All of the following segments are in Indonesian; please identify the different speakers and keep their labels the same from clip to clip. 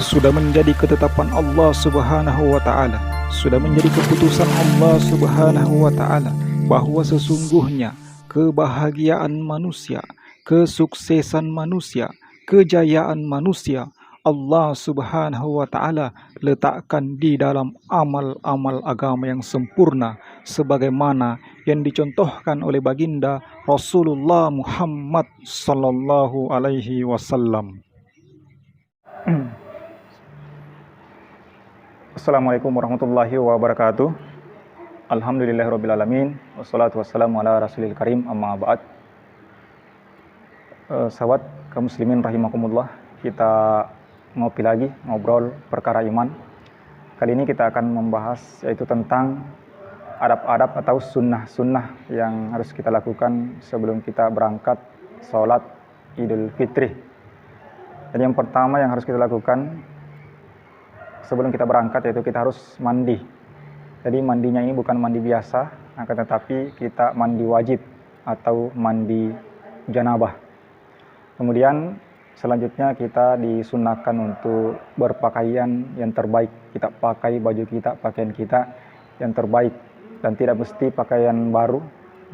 Speaker 1: sudah menjadi ketetapan Allah Subhanahu wa taala, sudah menjadi keputusan Allah Subhanahu wa taala bahwa sesungguhnya kebahagiaan manusia, kesuksesan manusia, kejayaan manusia Allah Subhanahu wa taala letakkan di dalam amal-amal agama yang sempurna sebagaimana yang dicontohkan oleh baginda Rasulullah Muhammad sallallahu alaihi wasallam. Assalamualaikum warahmatullahi wabarakatuh. Alhamdulillahirabbil alamin wassalatu wassalamu ala rasulil karim amma ba'd. Sahabat kaum muslimin rahimakumullah, kita ngopi lagi, ngobrol perkara iman. Kali ini kita akan membahas yaitu tentang adab-adab atau sunnah-sunnah yang harus kita lakukan sebelum kita berangkat sholat Idul Fitri. Jadi yang pertama yang harus kita lakukan sebelum kita berangkat yaitu kita harus mandi. Jadi mandinya ini bukan mandi biasa, akan tetapi kita mandi wajib atau mandi janabah. Kemudian selanjutnya kita disunahkan untuk berpakaian yang terbaik. Kita pakai baju kita, pakaian kita yang terbaik, dan tidak mesti pakaian baru,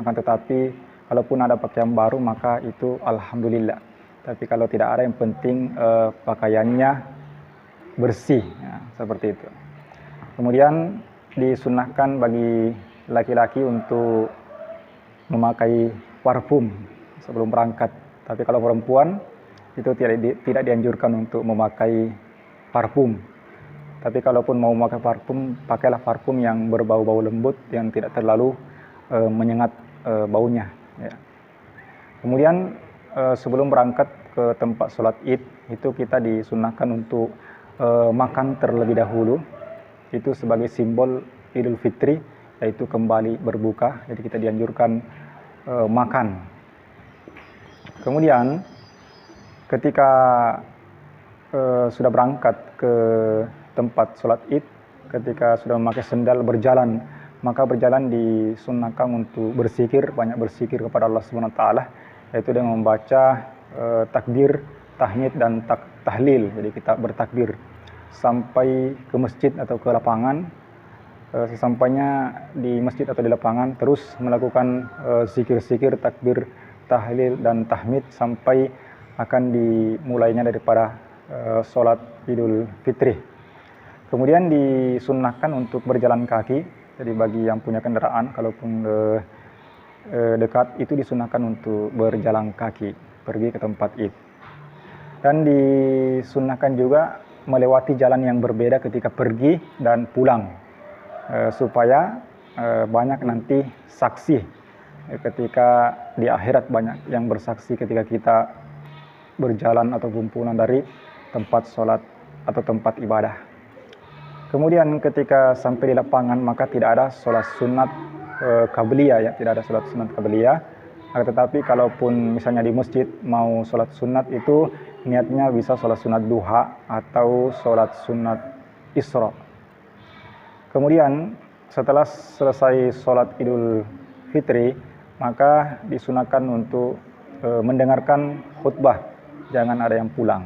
Speaker 1: akan tetapi kalaupun ada pakaian baru maka itu alhamdulillah. Tapi kalau tidak ada, yang penting pakaiannya bersih, ya, seperti itu. Kemudian disunahkan bagi laki-laki untuk memakai parfum sebelum berangkat. Tapi kalau perempuan itu tidak dianjurkan untuk memakai parfum. Tapi kalaupun mau memakai parfum, pakailah parfum yang berbau-bau lembut, yang tidak terlalu menyengat baunya. Ya. Kemudian sebelum berangkat ke tempat sholat id, itu kita disunahkan untuk makan terlebih dahulu. Itu sebagai simbol Idul Fitri, yaitu kembali berbuka. Jadi kita dianjurkan makan. Kemudian ketika sudah berangkat ke tempat sholat id, ketika sudah memakai sendal berjalan, maka berjalan disunahkan untuk berzikir, banyak berzikir kepada Allah Subhanahu wa taala, yaitu dengan membaca takbir, tahmid dan tahlil. Jadi kita bertakbir sampai ke masjid atau ke lapangan. Sesampainya di masjid atau di lapangan, terus melakukan zikir-zikir, takbir, tahlil dan tahmid sampai akan dimulainya daripada sholat Idul Fitri. Kemudian disunnahkan untuk berjalan kaki. Jadi bagi yang punya kendaraan, kalaupun dekat, itu disunnahkan untuk berjalan kaki pergi ke tempat id. Dan disunnahkan juga melewati jalan yang berbeda ketika pergi dan pulang, supaya banyak nanti saksi ketika di akhirat, banyak yang bersaksi ketika kita berjalan ataupun pulang dari tempat sholat atau tempat ibadah. Kemudian ketika sampai di lapangan, maka tidak ada sholat sunat qabliyah, ya, tidak ada sholat sunat qabliyah. Tetapi kalaupun misalnya di masjid mau sholat sunat, itu niatnya bisa sholat sunat duha atau sholat sunat isra. Kemudian setelah selesai sholat Idul Fitri, maka disunahkan untuk mendengarkan khutbah, jangan ada yang pulang.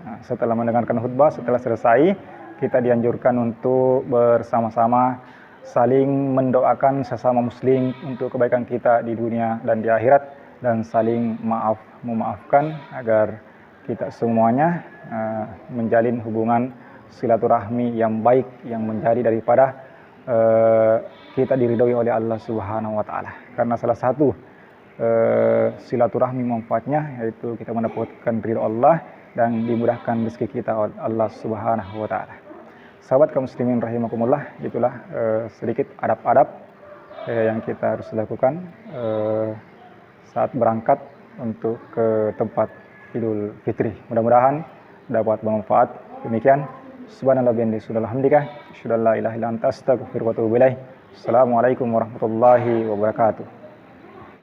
Speaker 1: Nah, setelah mendengarkan khutbah, setelah selesai, kita dianjurkan untuk bersama-sama saling mendoakan sesama muslim untuk kebaikan kita di dunia dan di akhirat, dan saling memaafkan agar kita semuanya menjalin hubungan silaturahmi yang baik, yang menjadi daripada kita diridhoi oleh Allah Subhanahu wa taala. Karena salah satu silaturahmi manfaatnya yaitu kita mendapatkan ridho Allah dan dimudahkan rezeki kita oleh Allah Subhanahu wa taala. Sahabat kaum muslimin rahimakumullah, itulah sedikit adab-adab yang kita harus lakukan saat berangkat untuk ke tempat Idul Fitri. Mudah-mudahan dapat bermanfaat. Demikian, subhanallah bihamdihi, subhanallah, asyhadu an la ilaha illa anta, astaghfiruka wa atubu ilaik. Assalamualaikum warahmatullahi wabarakatuh.